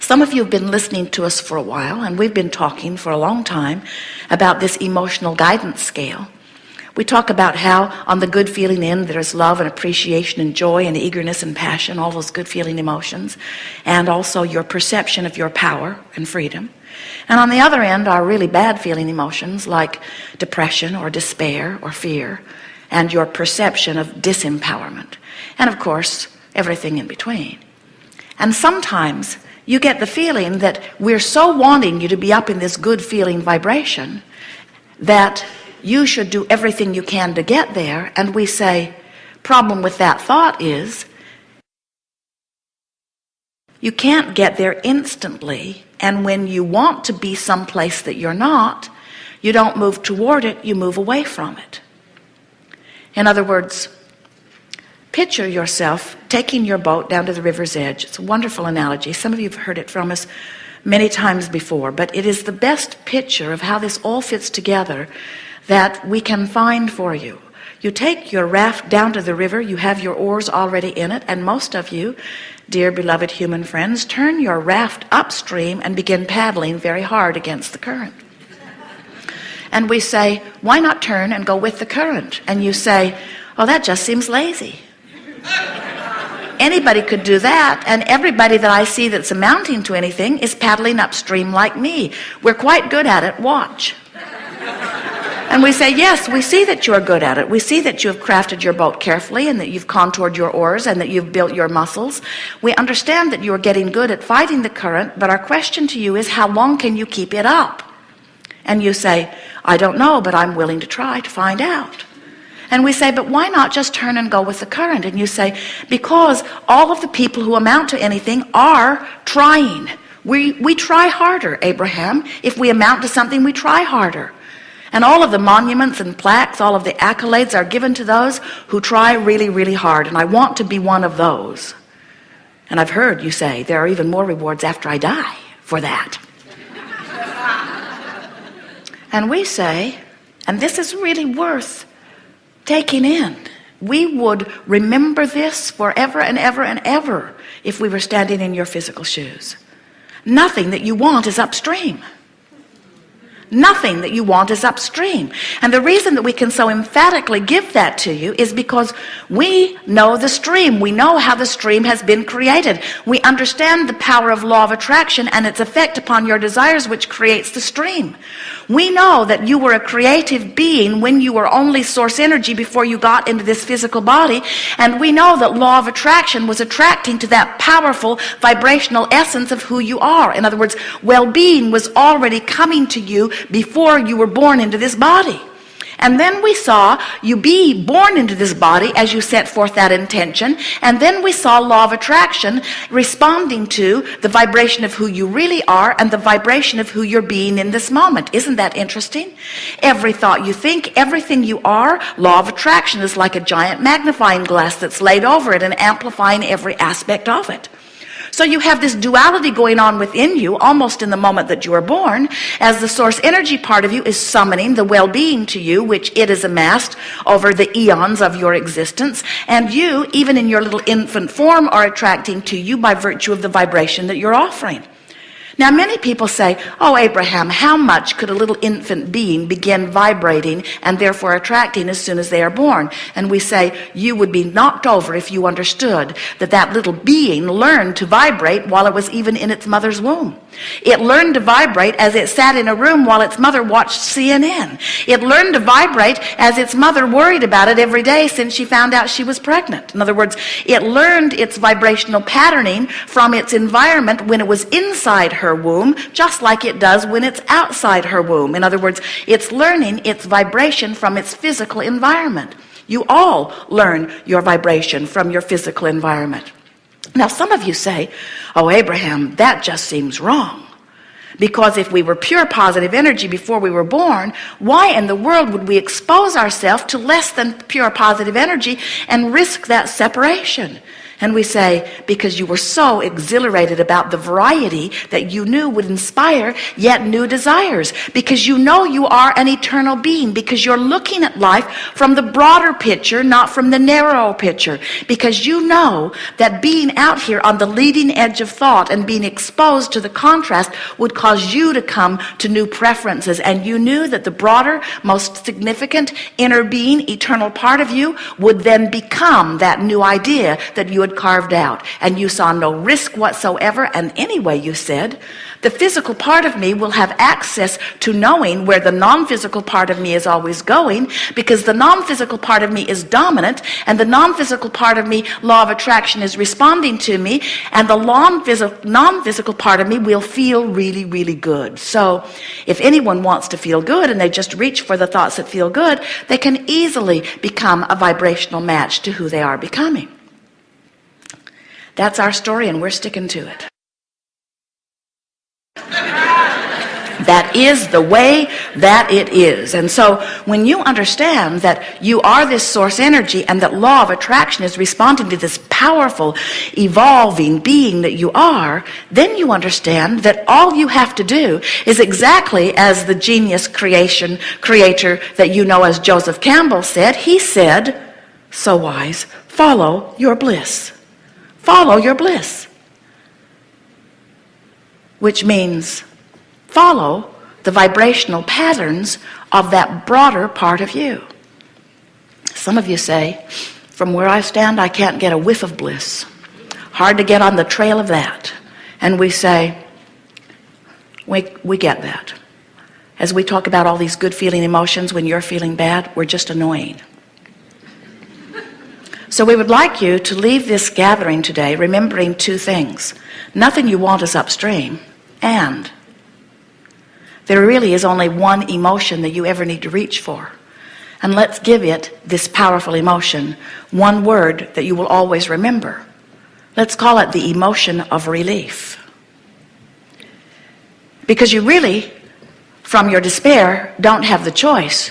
Some of you have been listening to us for a while, and we've been talking for a long time about this emotional guidance scale. We talk about how on the good feeling end there's love and appreciation and joy and eagerness and passion, all those good feeling emotions, and also your perception of your power and freedom. And on the other end are really bad feeling emotions like depression or despair or fear, and your perception of disempowerment, and of course everything in between. And sometimes you get the feeling that we're so wanting you to be up in this good feeling vibration that you should do everything you can to get there, and we say, problem with that thought is you can't get there instantly, and when you want to be someplace that you're not, you don't move toward it, you move away from it. In other words, picture yourself taking your boat down to the river's edge. It's a wonderful analogy. Some of you have heard it from us many times before, but it is the best picture of how this all fits together that we can find for you. You take your raft down to the river, you have your oars already in it, and most of you, dear beloved human friends, turn your raft upstream and begin paddling very hard against the current. And we say, why not turn and go with the current? And you say, oh, that just seems lazy. Anybody could do that, and everybody that I see that's amounting to anything is paddling upstream like me. We're quite good at it, watch. And we say, yes, we see that you're good at it. We see that you have crafted your boat carefully and that you've contoured your oars and that you've built your muscles. We understand that you're getting good at fighting the current, but our question to you is, how long can you keep it up? And you say, I don't know, but I'm willing to try to find out. And we say, but why not just turn and go with the current? And you say, because all of the people who amount to anything are trying. We try harder, Abraham. If we amount to something, we try harder. And all of the monuments and plaques, all of the accolades are given to those who try really, really hard. And I want to be one of those. And I've heard you say there are even more rewards after I die for that. And we say, and this is really worth taking in, we would remember this forever and ever and ever if we were standing in your physical shoes. Nothing that you want is upstream. Nothing that you want is upstream. And the reason that we can so emphatically give that to you is because we know the stream. We know how the stream has been created. We understand the power of law of attraction and its effect upon your desires, which creates the stream. We know that you were a creative being when you were only source energy before you got into this physical body. And we know that law of attraction was attracting to that powerful vibrational essence of who you are. In other words, well-being was already coming to you before you were born into this body. And then we saw you be born into this body as you set forth that intention. And then we saw law of attraction responding to the vibration of who you really are and the vibration of who you're being in this moment. Isn't that interesting? Every thought you think, everything you are, law of attraction is like a giant magnifying glass that's laid over it and amplifying every aspect of it. So you have this duality going on within you almost in the moment that you are born, as the source energy part of you is summoning the well-being to you, which it has amassed over the eons of your existence, and you, even in your little infant form, are attracting to you by virtue of the vibration that you're offering. Now, many people say, oh, Abraham, how much could a little infant being begin vibrating and therefore attracting as soon as they are born? And we say, you would be knocked over if you understood that that little being learned to vibrate while it was even in its mother's womb. It learned to vibrate as it sat in a room while its mother watched CNN. It learned to vibrate as its mother worried about it every day since she found out she was pregnant. In other words, it learned its vibrational patterning from its environment when it was inside her womb, just like it does when it's outside her womb. In other words, it's learning its vibration from its physical environment. You all learn your vibration from your physical environment. Now, some of you say, oh, Abraham, that just seems wrong. Because if we were pure positive energy before we were born, why in the world would we expose ourselves to less than pure positive energy and risk that separation? And we say, because you were so exhilarated about the variety that you knew would inspire yet new desires. Because you know you are an eternal being. Because you're looking at life from the broader picture, not from the narrow picture. Because you know that being out here on the leading edge of thought and being exposed to the contrast would cause you to come to new preferences. And you knew that the broader, most significant inner being, eternal part of you would then become that new idea that you had carved out, and you saw no risk whatsoever. And anyway, you said, the physical part of me will have access to knowing where the non-physical part of me is always going, because the non-physical part of me is dominant, and the non-physical part of me, law of attraction, is responding to me, and the non-physical part of me will feel really, really good. So if anyone wants to feel good and they just reach for the thoughts that feel good, they can easily become a vibrational match to who they are becoming. That's our story, and we're sticking to it. That is the way that it is. And so when you understand that you are this source energy and that law of attraction is responding to this powerful, evolving being that you are, then you understand that all you have to do is exactly as the genius creator that you know as Joseph Campbell said. He said, so wise, follow your bliss. Follow your bliss. Which means follow the vibrational patterns of that broader part of you. Some of you say, from where I stand, I can't get a whiff of bliss. Hard to get on the trail of that. And we say, we get that. As we talk about all these good feeling emotions when you're feeling bad, we're just annoying. So we would like you to leave this gathering today remembering two things. Nothing you want is upstream, and there really is only one emotion that you ever need to reach for. And let's give it, this powerful emotion, one word that you will always remember. Let's call it the emotion of relief. Because you really, from your despair, don't have the choice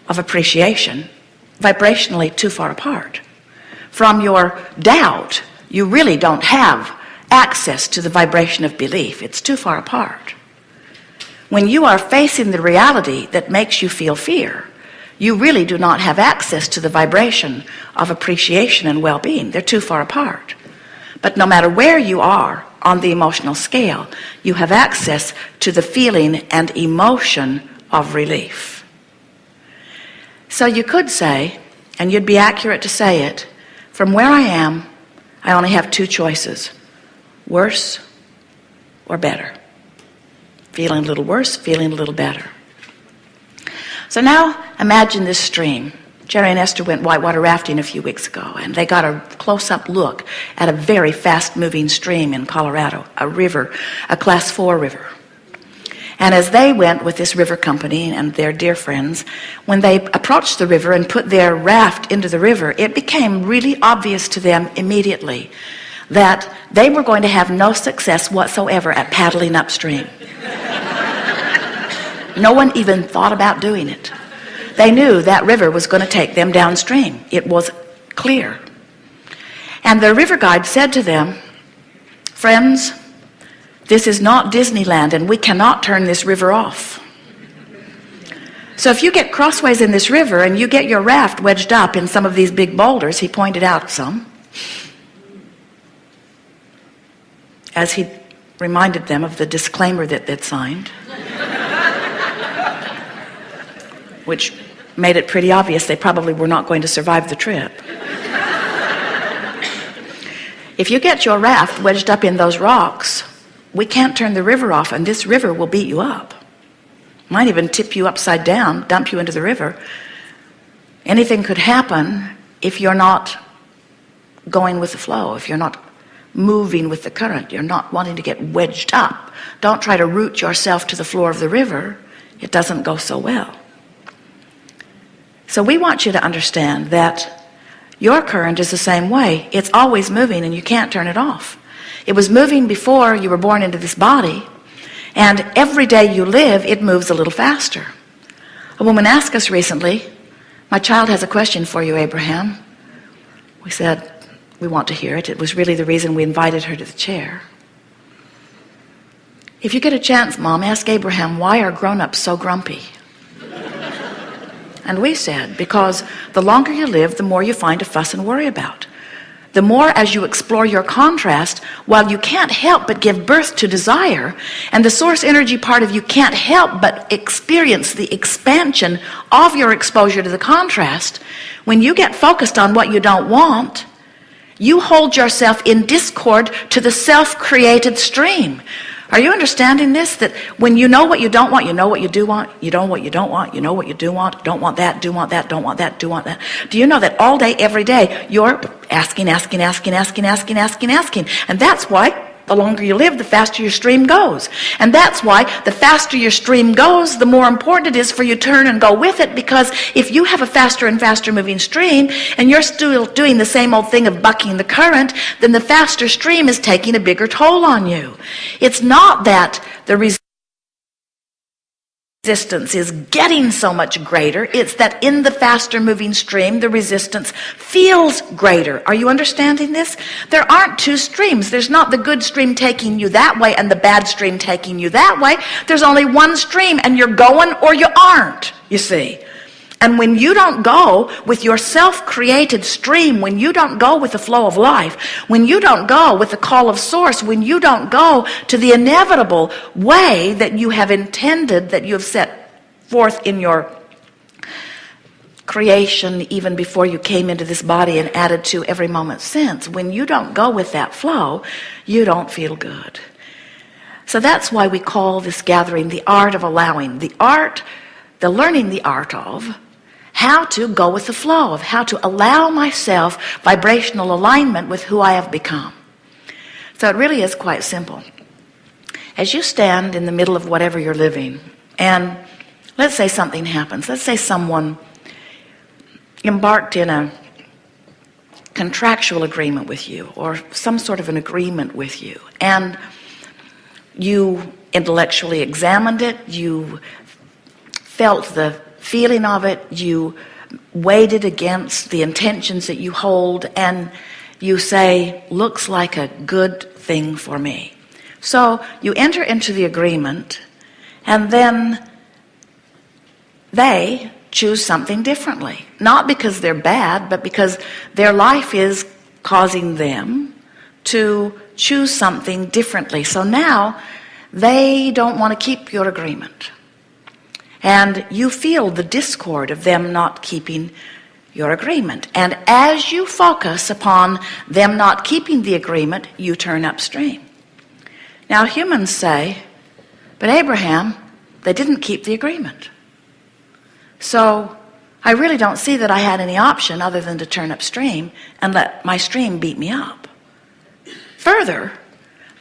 of appreciation, vibrationally too far apart. From your doubt, you really don't have access to the vibration of belief. It's too far apart. When you are facing the reality that makes you feel fear, you really do not have access to the vibration of appreciation and well-being. They're too far apart. But no matter where you are on the emotional scale, you have access to the feeling and emotion of relief. So you could say, and you'd be accurate to say it, from where I am, I only have two choices: worse or better. Feeling a little worse, feeling a little better. So now imagine this stream. Jerry and Esther went whitewater rafting a few weeks ago, and they got a close-up look at a very fast-moving stream in Colorado, a river, a Class 4 river. And as they went with this river company and their dear friends, when they approached the river and put their raft into the river, it became really obvious to them immediately that they were going to have no success whatsoever at paddling upstream. No one even thought about doing it. They knew that river was going to take them downstream. It was clear. And the river guide said to them, friends, this is not Disneyland, and we cannot turn this river off. So if you get crossways in this river and you get your raft wedged up in some of these big boulders, he pointed out some, as he reminded them of the disclaimer that they'd signed, which made it pretty obvious they probably were not going to survive the trip. If you get your raft wedged up in those rocks, we can't turn the river off, and this river will beat you up. Might even tip you upside down, dump you into the river. Anything could happen if you're not going with the flow, if you're not moving with the current, you're not wanting to get wedged up. Don't try to root yourself to the floor of the river. It doesn't go so well. So we want you to understand that your current is the same way. It's always moving, and you can't turn it off. It was moving before you were born into this body, and every day you live, it moves a little faster. A woman asked us recently, my child has a question for you, Abraham. We said, we want to hear it. It was really the reason we invited her to the chair. If you get a chance, Mom, ask Abraham, why are grown-ups so grumpy? And we said, because the longer you live, the more you find to fuss and worry about. The more as you explore your contrast, while you can't help but give birth to desire, and the source energy part of you can't help but experience the expansion of your exposure to the contrast, when you get focused on what you don't want, you hold yourself in discord to the self-created stream. Are you understanding this? That when you know what you don't want, you know what you do want, you know what you don't want, you know what you do want, don't want that, do want that, don't want that, do want that. Do you know that all day, every day, you're asking. And that's why the longer you live, the faster your stream goes. And that's why the faster your stream goes, the more important it is for you to turn and go with it, because if you have a faster and faster moving stream and you're still doing the same old thing of bucking the current, then the faster stream is taking a bigger toll on you. It's not that the resistance is getting so much greater, it's that in the faster moving stream the resistance feels greater. Are you understanding this? There aren't two streams. There's not the good stream taking you that way and the bad stream taking you that way. There's only one stream, and you're going or you aren't, you see. And when you don't go with your self-created stream, when you don't go with the flow of life, when you don't go with the call of source, when you don't go to the inevitable way that you have intended, that you have set forth in your creation even before you came into this body and added to every moment since, when you don't go with that flow, you don't feel good. So that's why we call this gathering the art of allowing, the learning the art of how to go with the flow, of how to allow myself vibrational alignment with who I have become. So it really is quite simple. As you stand in the middle of whatever you're living, and let's say something happens. Let's say someone embarked in a contractual agreement with you, or some sort of an agreement with you, and you intellectually examined it, you felt the feeling of it, you weighed it against the intentions that you hold, and you say, looks like a good thing for me. So you enter into the agreement, and then they choose something differently. Not because they're bad, but because their life is causing them to choose something differently. So now they don't want to keep your agreement. And you feel the discord of them not keeping your agreement. And as you focus upon them not keeping the agreement, you turn upstream. Now humans say, but Abraham, they didn't keep the agreement. So I really don't see that I had any option other than to turn upstream and let my stream beat me up. Further,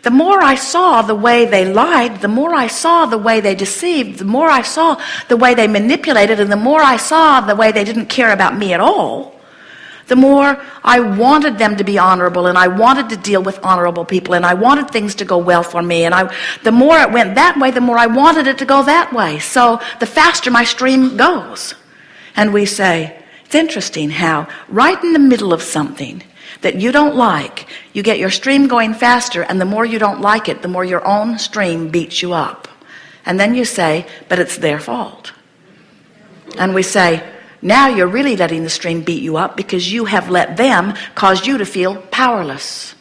the more I saw the way they lied, the more I saw the way they deceived, the more I saw the way they manipulated, and the more I saw the way they didn't care about me at all, the more I wanted them to be honorable, and I wanted to deal with honorable people, and I wanted things to go well for me, and the more it went that way, the more I wanted it to go that way. So the faster my stream goes. And we say, it's interesting how right in the middle of something that you don't like, you get your stream going faster, and the more you don't like it, the more your own stream beats you up. And then you say, but it's their fault. And we say, now you're really letting the stream beat you up because you have let them cause you to feel powerless.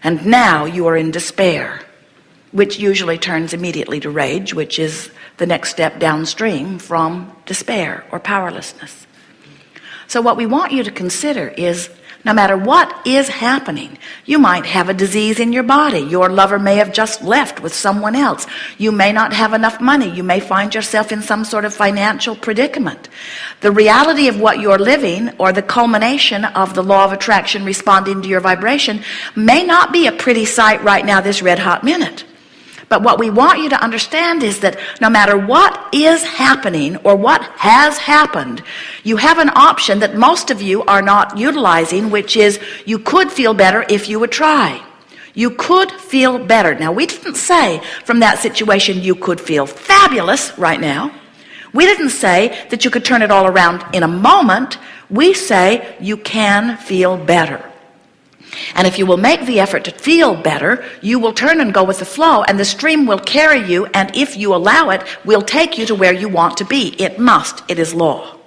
And now you are in despair, which usually turns immediately to rage, which is the next step downstream from despair or powerlessness. So what we want you to consider is, no matter what is happening, you might have a disease in your body. Your lover may have just left with someone else. You may not have enough money. You may find yourself in some sort of financial predicament. The reality of what you're living, or the culmination of the law of attraction responding to your vibration, may not be a pretty sight right now, this red hot minute. But what we want you to understand is that no matter what is happening or what has happened, you have an option that most of you are not utilizing, which is you could feel better if you would try. You could feel better. Now, we didn't say from that situation you could feel fabulous right now. We didn't say that you could turn it all around in a moment. We say you can feel better. And if you will make the effort to feel better, you will turn and go with the flow, and the stream will carry you, and if you allow it, will take you to where you want to be. It must. It is law.